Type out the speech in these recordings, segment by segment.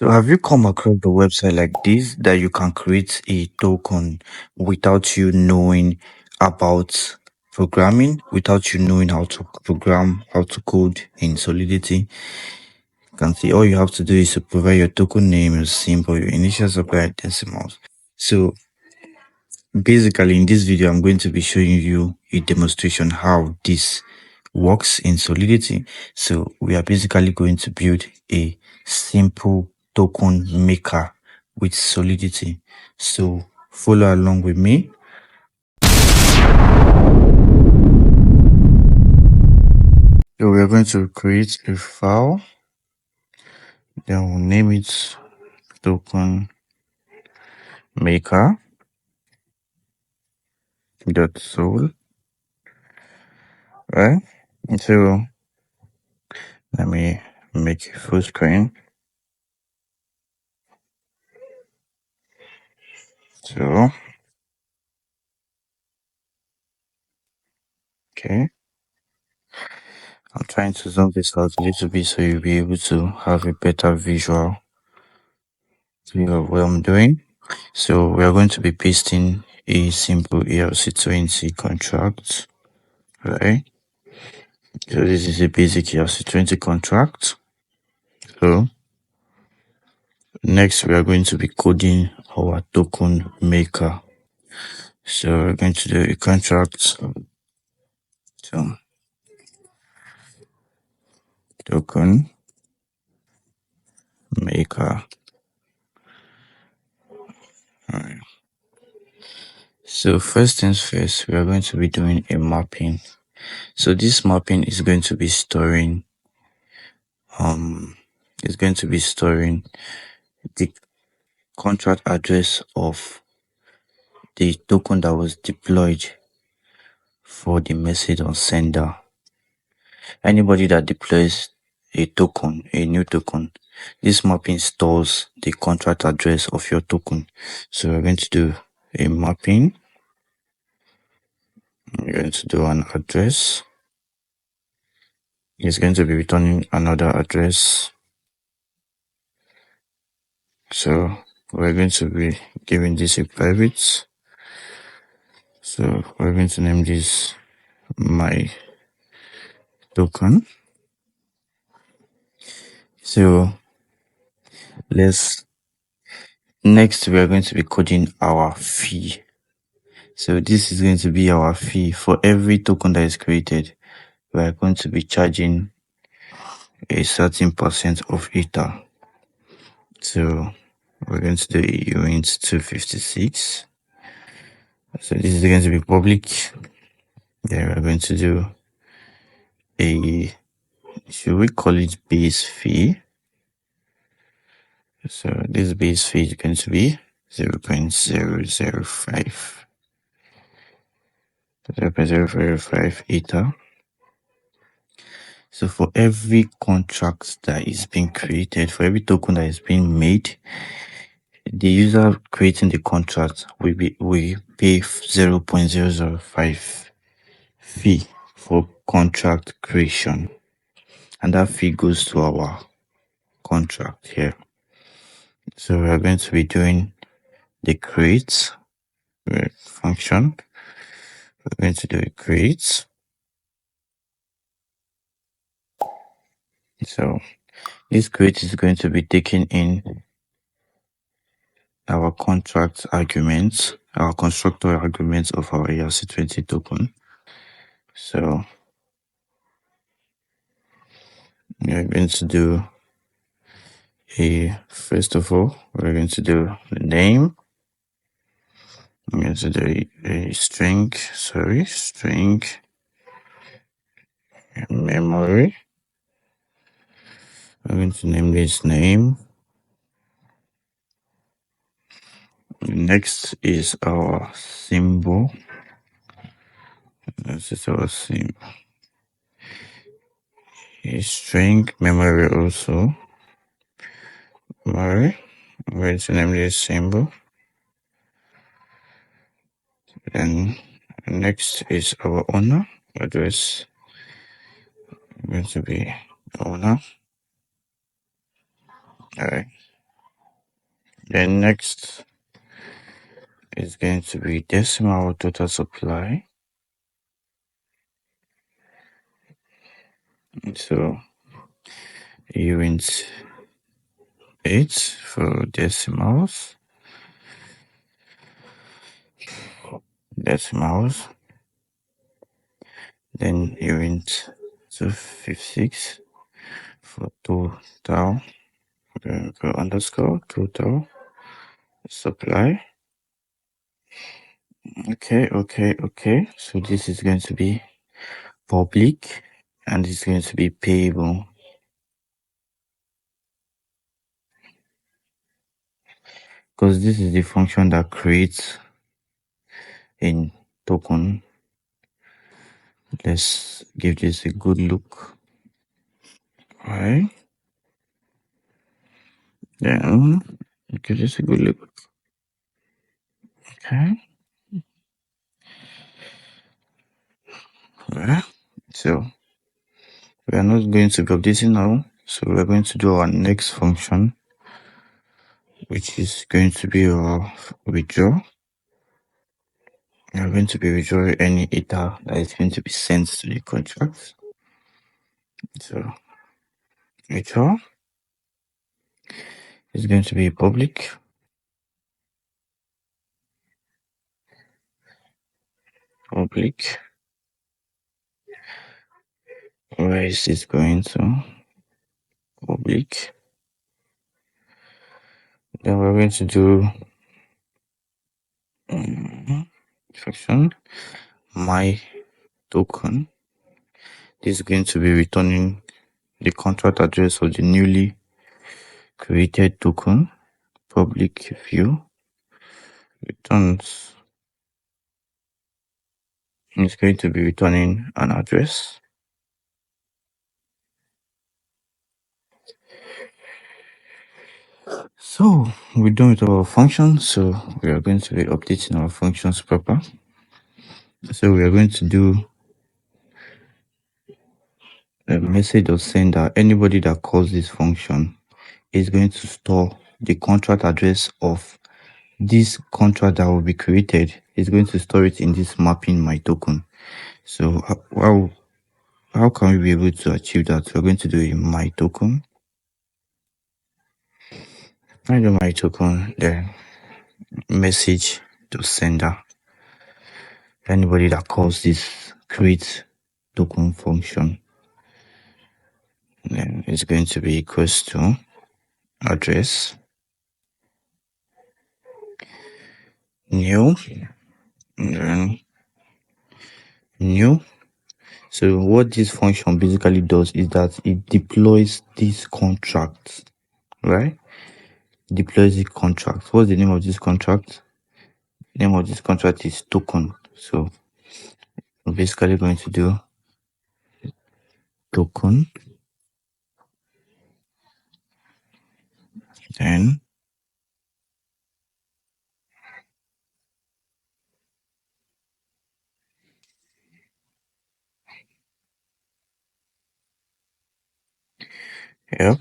So have you come across the website like this that you can create a token without you knowing about programming, without you knowing how to program, how to code in Solidity? You can see all you have to do is to provide your token name, your symbol, your initial supply decimals. So basically in this video, I'm going to be showing you a demonstration how this works in Solidity. So we are basically going to build a simple token maker with Solidity. So follow along with me. So we are going to create a file. Then we'll name it token maker dot sol. Right? So let me make it full screen. So okay. I'm trying to zoom this out a little bit so you'll be able to have a better visual view of what I'm doing. So we are going to be pasting a simple ERC20 contract, right? So this is a basic ERC20 contract. So next we are going to be coding our token maker. So we're going to do a contract. So token maker. All right. So first things first, we are going to be doing a mapping. So this mapping is going to be storing the contract address of the token that was deployed for the message on sender. Anybody that deploys a token, a new token, this mapping stores the contract address of your token. So we're going to do a mapping. We're going to do an address. It's going to be returning another address. So we're going to be giving this a private. So we're going to name this my token. So next we are going to be coding our fee. So this is going to be our fee for every token that is created. We are going to be charging a certain percent of Ether. So we're going to do a UINT 256. So this is going to be public. Then we're going to do should we call it base fee? So this base fee is going to be 0.005 Ether. So for every contract that is being created, for every token that is being made, the user creating the contract will pay 0.005 fee for contract creation, and that fee goes to our contract here. So we are going to be doing the create function. We're going to do a create. So this create is going to be taking in our contract arguments, our constructor arguments of our ERC20 token. So we're going to do first of all, we're going to do the name. I'm going to do a string memory. I'm going to name this name. Next is our symbol. This is our symbol. A string memory also. Memory. I'm going to name this symbol. Then next is our owner address. Going to be owner. All right. Then next is going to be decimal total supply. So unit 8 for decimals, then unit 256 for total, underscore total supply. Okay. So this is going to be public and it's going to be payable. Because this is the function that creates a token. Let's give this a good look. Alright. Then give this a good look. Okay. Alright. So we are not going to be updating now. So we're going to do our next function, which is going to be our withdraw. We are going to be withdrawing any data that is going to be sent to the contract. So withdraw is going to be public. Where is this going to? Public. Then we're going to do function my token. This is going to be returning the contract address of the newly created token. Public view returns. It's going to be returning an address. So we're done with our functions. So we are going to be updating our functions proper. So we are going to do a message of saying that anybody that calls this function is going to store the contract address of this contract that will be created. Is going to store it in this mapping my token. So how can we be able to achieve that? We're going to do a my token. I do my token, then message to sender. Anybody that calls this create token function, then it's going to be equals to address new, and then new. So what this function basically does is that it deploys this contract, right? Deploys the contract. What's the name of this contract? The name of this contract is token. So we're basically going to do token, then yep.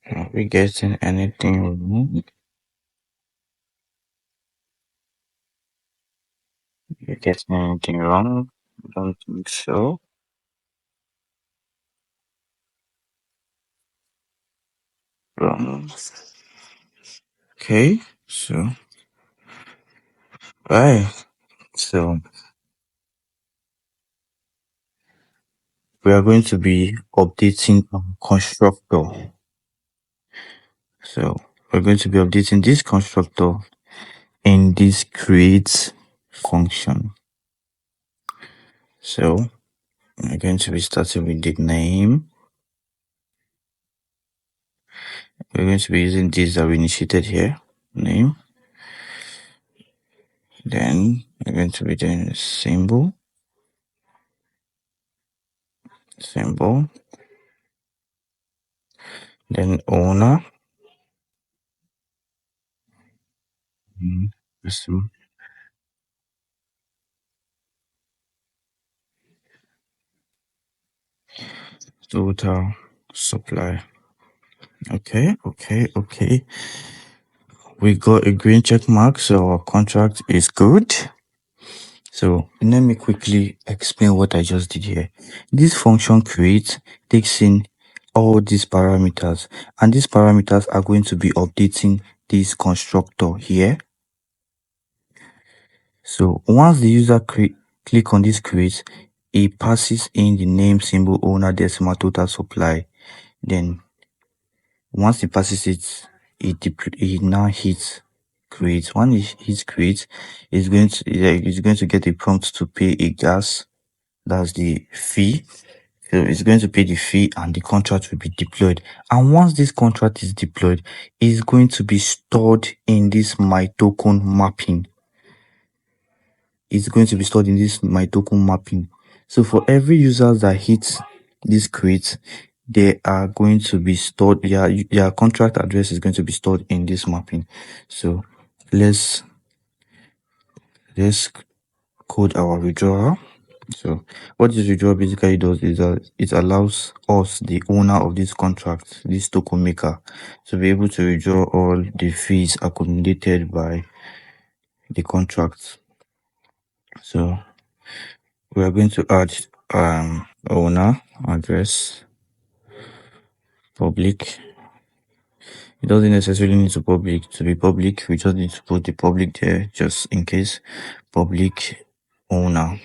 Are we getting anything wrong? You getting anything wrong? Don't think so. Wrong. Okay, so right. So we are going to be updating our constructor. So we're going to be updating this constructor in this create function. So we're going to be starting with the name. We're going to be using this that we initiated here, name. Then we're going to be doing a symbol. Then owner. System total supply. Okay. We got a green check mark, so our contract is good. So let me quickly explain what I just did here. This function create takes in all these parameters, and these parameters are going to be updating this constructor here. So once the user click on this create, it passes in the name, symbol, owner, decimal, total, supply. Then once it passes it, it now hits create. When it hits create, it's going to get a prompt to pay a gas. That's the fee. So it's going to pay the fee and the contract will be deployed. And once this contract is deployed, it's going to be stored in this my token mapping. It's going to be stored in this my token mapping. So for every user that hits this create, they are going to be stored. Their contract address is going to be stored in this mapping. So let's code our withdrawal. So what this withdrawal basically does is that it allows us, the owner of this contract, this token maker, to be able to withdraw all the fees accumulated by the contract. So we are going to add owner address public. It doesn't necessarily need to be public. We just need to put the public there just in case. Public owner.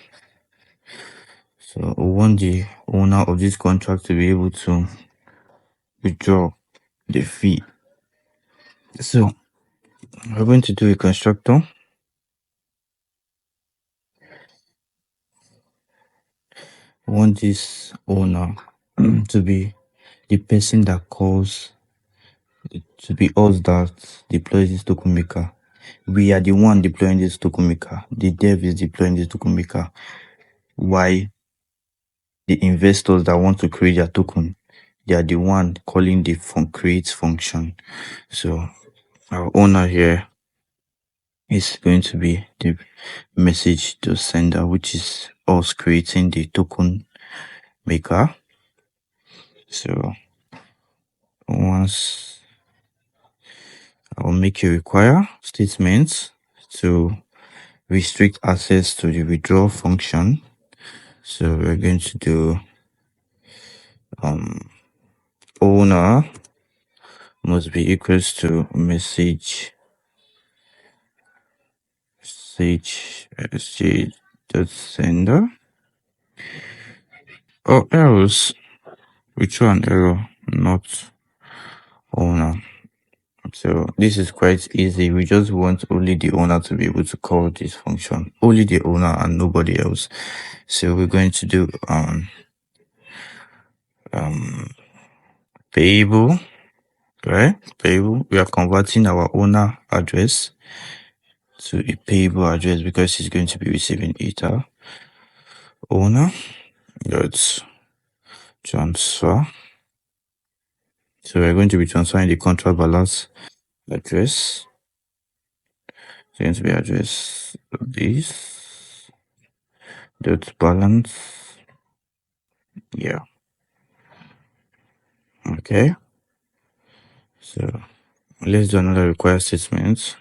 So we want the owner of this contract to be able to withdraw the fee. So we're going to do a constructor. We want this owner to be the person that calls, to be us that deploys this token maker. We are the one deploying this token maker. The dev is deploying this token maker. Why the investors that want to create their token, they are the one calling the create function. So our owner here is going to be the message to sender, which is us creating the token maker. So once I'll make a require statement to restrict access to the withdraw function. So we're going to do owner must be equals to message dot sender, or else we throw an error, not owner. So this is quite easy. We just want only the owner to be able to call this function, only the owner and nobody else. So we're going to do payable, right? Payable. We are converting our owner address to a payable address because he's going to be receiving ether. Owner dot transfer. So we're going to be transferring the contract balance address. It's going to be address this dot balance. Yeah. Okay. So let's do another require statement.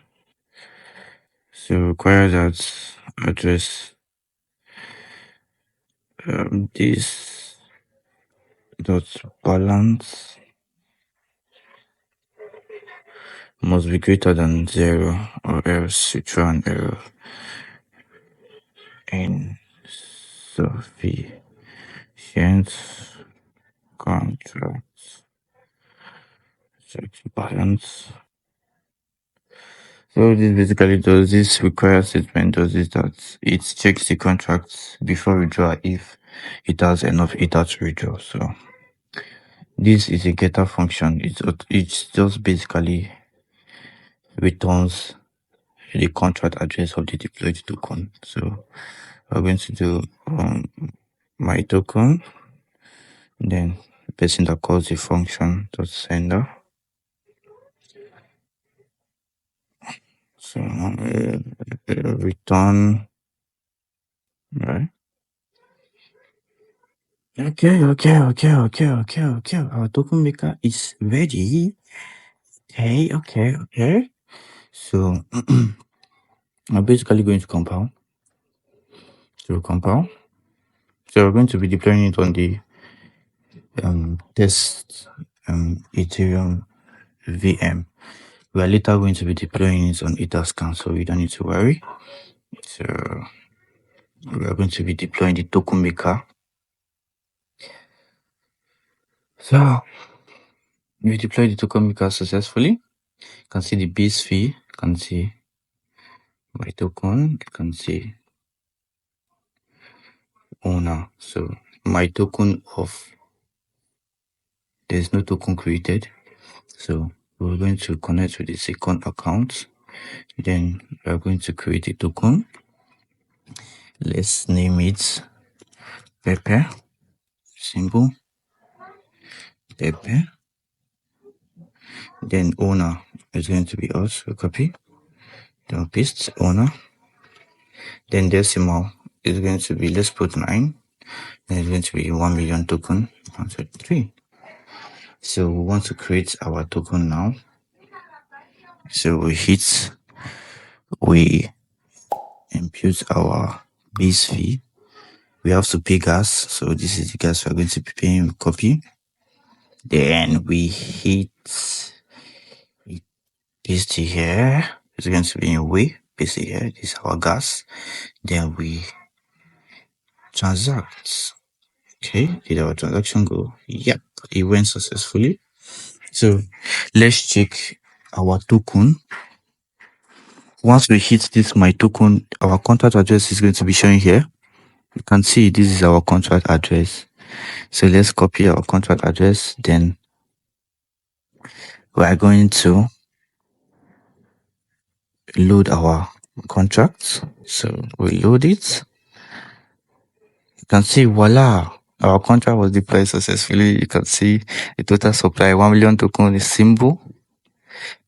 So require that address this dot balance must be greater than 0 or else you throw an error. Insufficient contract check balance. So this basically does this require statement does is that it checks the contract before withdrawal if it has enough ether to withdraw. So this is a getter function. It's just basically returns the contract address of the deployed token. So we're going to do my token, then the person that calls the function dot sender. So return, right? Okay. Our token maker is ready. Okay. So I'm basically going to compile. So compile. So we're going to be deploying it on the test Ethereum VM. We are later going to be deploying it on Etherscan, so you don't need to worry. So we are going to be deploying the token maker. So we deployed the token maker successfully. You can see the base fee. You can see my token. You can see owner. So my token of there's no token created. So we're going to connect with the second account. Then we're going to create a token. Let's name it Pepe. Symbol Pepe. Then owner is going to be us. We copy. Then paste owner. Then decimal is going to be, let's put 9. Then it's going to be 1 million token. 1, 2, 3. So we want to create our token now. So we impute our base fee. We have to pay gas. So this is the gas we're going to be paying. Copy. Then we paste it here. It's going to be in way. Paste it here. This is our gas. Then we transact. Okay, did our transaction go? Yep, it went successfully. So let's check our token. Once we hit this my token, our contract address is going to be showing here. You can see this is our contract address. So let's copy our contract address. Then we are going to load our contract. So we load it. You can see, voila, our contract was deployed successfully. You can see the total supply 1 million token is symbol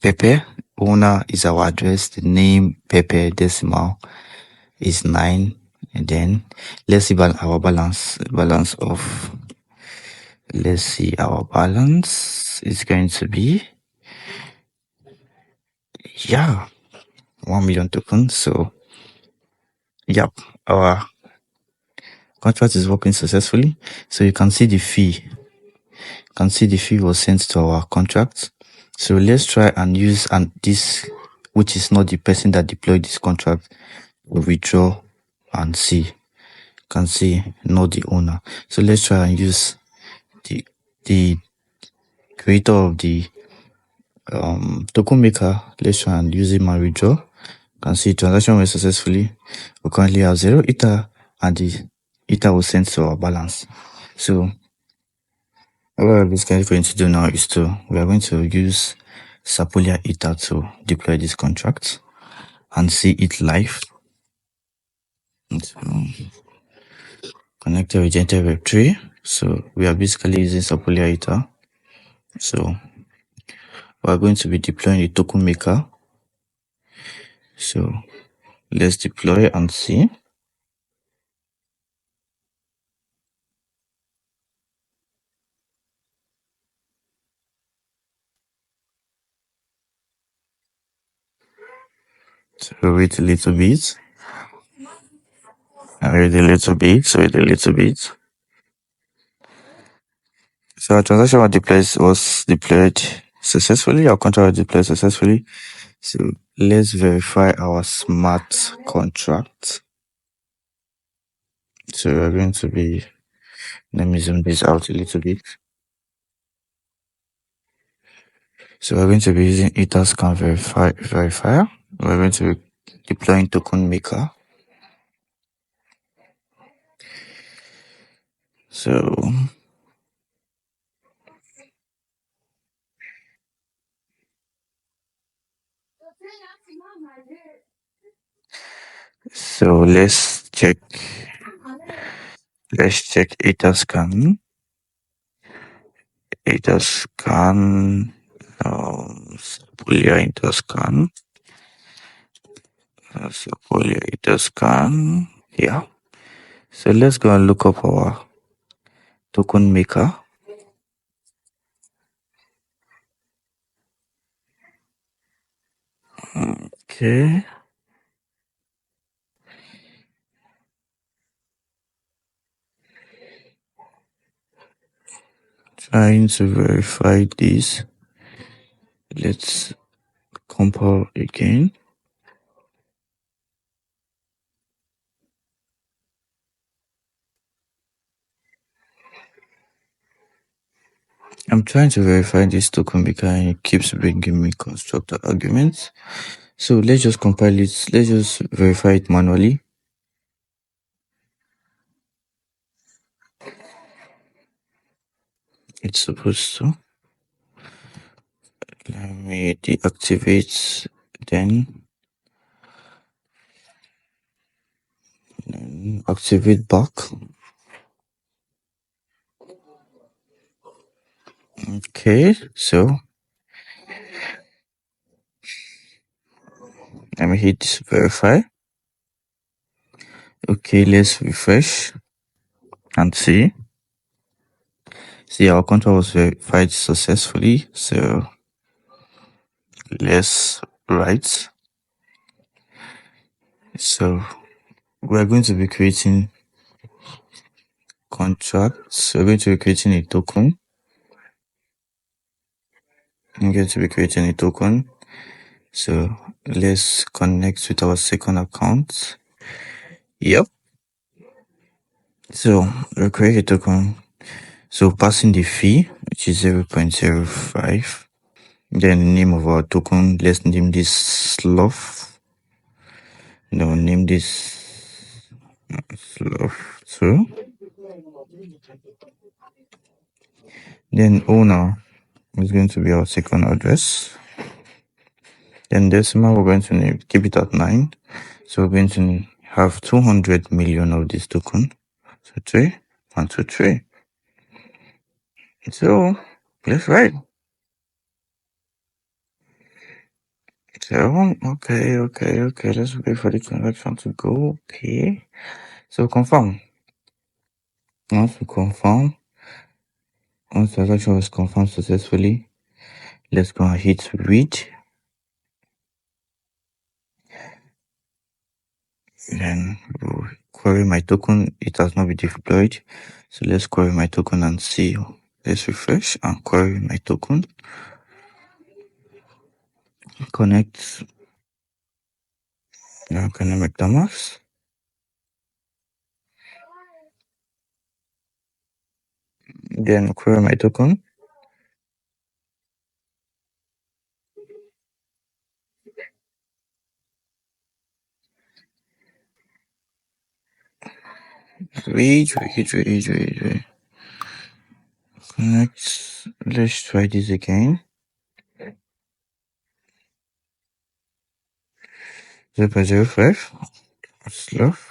Pepe. Owner is our address. The name Pepe decimal is 9. And then let's see our balance of, let's see, our balance is going to be 1 million tokens. So yep, our contract is working successfully. So you can see the fee. You can see the fee was sent to our contract. So let's try and use this, which is not the person that deployed this contract, to withdraw and see. You can see not the owner. So let's try and use the creator of the token maker. Let's try and use him and withdraw. You can see transaction went successfully. We currently have 0 Ether, and the Ether was sent to our balance. So what we're basically going to do now is we are going to use Sapolia Ether to deploy this contract and see it live. So, connected with Gentle Web 3. So we are basically using Sapolia Ether. So we are going to be deploying the token maker. So let's deploy and see. So wait a little bit. Wait a little bit. So our transaction was deployed successfully. Our contract was deployed successfully. So let's verify our smart contract. So we're going to be, let me zoom this out a little bit. So we're going to be using Etherscan verifier. We're going to be deploying token maker. So let's check Etherscan. Sapolia Etherscan. Yeah. So let's go and look up our token maker. Okay. Trying to verify this. Let's compile again. I'm trying to verify this token because it keeps bringing me constructor arguments. So let's just compile it. Let's just verify it manually. It's supposed to. Let me deactivate, then activate back. Okay, so let me hit verify. Okay, let's refresh and see. See, our contract was verified successfully. So let's write. So we're going to be creating contracts. We're going to be creating a token. I'm going to be creating a token. So let's connect with our second account. Yep. So we'll create a token. So passing the fee, which is 0.05. Then the name of our token, let's name this sloth. No, name this sloth 2. Then owner is going to be our second address. Then decimal, we're going to keep it at 9. So we're going to have 200 million of this token. So 3, 1, 2, 3. So let's write. So okay. Let's wait for the transaction to go. Okay. So confirm. Once we confirm, once the transaction was confirmed successfully, let's go and hit read. Then we'll query my token. It has not been deployed. So let's query my token and see. Let's refresh and query my token. Connect. Now can I make the max? Then query my token. Wait. Connect. Let's try this again. 0.05. Sloth.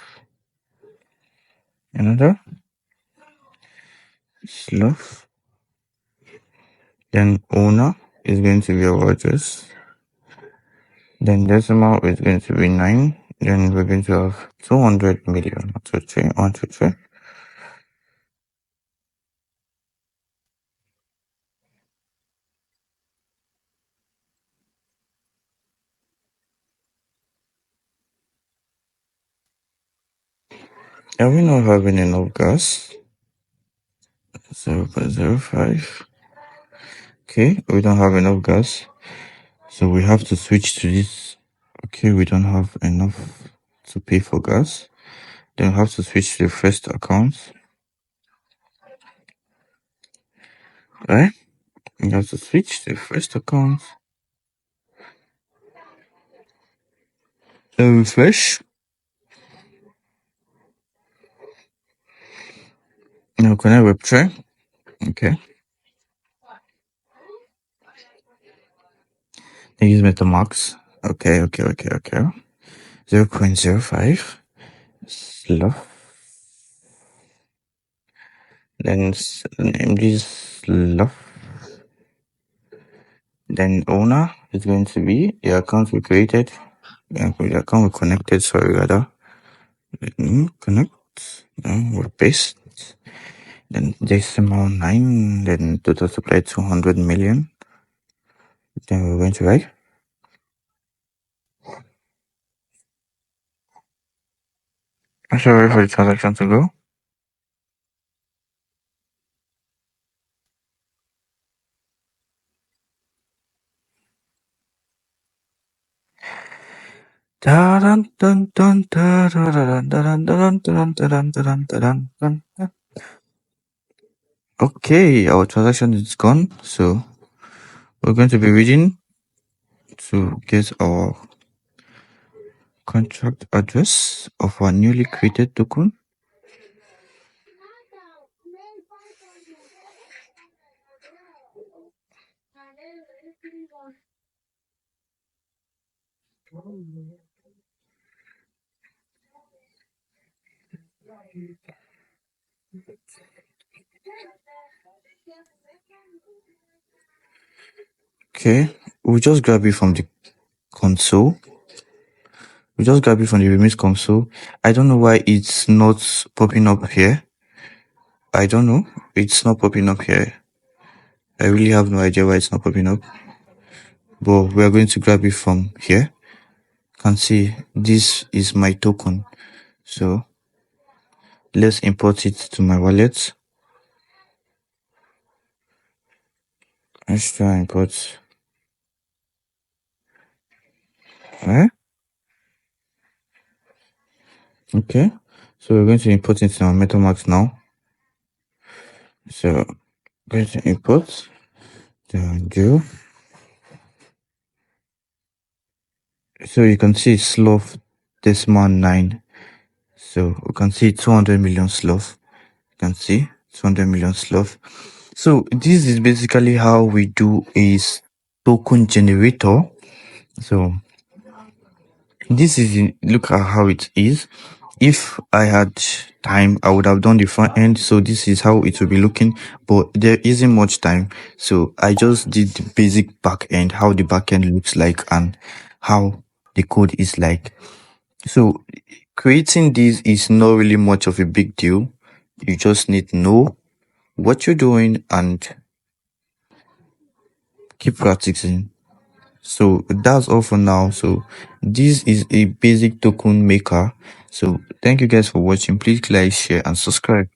Another. Sloth. Then owner is going to be our address. Then decimal is going to be 9. Then we're going to have 200 million. 1, 2, 3, 1, 2, 3. Are we not having enough gas? 0.05. Okay, we don't have enough gas. So we have to switch to this. Okay, we don't have enough to pay for gas. Then we have to switch to the first account. Right? We have to switch to the first account. Then refresh. Now connect web tray. Okay. Then use MetaMask. Okay. 0.05. Slow. Then name this slow. Then owner is going to be the account we created. The account we connected, sorry rather. Connect. We'll paste. then decimal 9, then total supply 200 million. Then we're going to write. I'm sorry for the transaction to go. Okay, our transaction is gone, so we're going to be reading to get our contract address of our newly created token. Okay, we'll just grab it from the console. We just grab it from the remix console. I don't know why it's not popping up here. I don't know. It's not popping up here. I really have no idea why it's not popping up. But we are going to grab it from here. You can see this is my token. So let's import it to my wallet. Let's try import. Alright. Okay. So we're going to import it to our MetaMask now. So going to import the Joe. So you can see sloth decimal 9. So we can see 200 million sloth. You can see 200 million sloth. So this is basically how we do a token generator. So this is, look at how it is. If I had time, I would have done the front end. So this is how it will be looking, but there isn't much time. So I just did the basic back end, how the back end looks like and how the code is like. So creating this is not really much of a big deal. You just need to know what you're doing and keep practicing. So that's all for now. So this is a basic token maker. So thank you guys for watching. Please like, share and subscribe.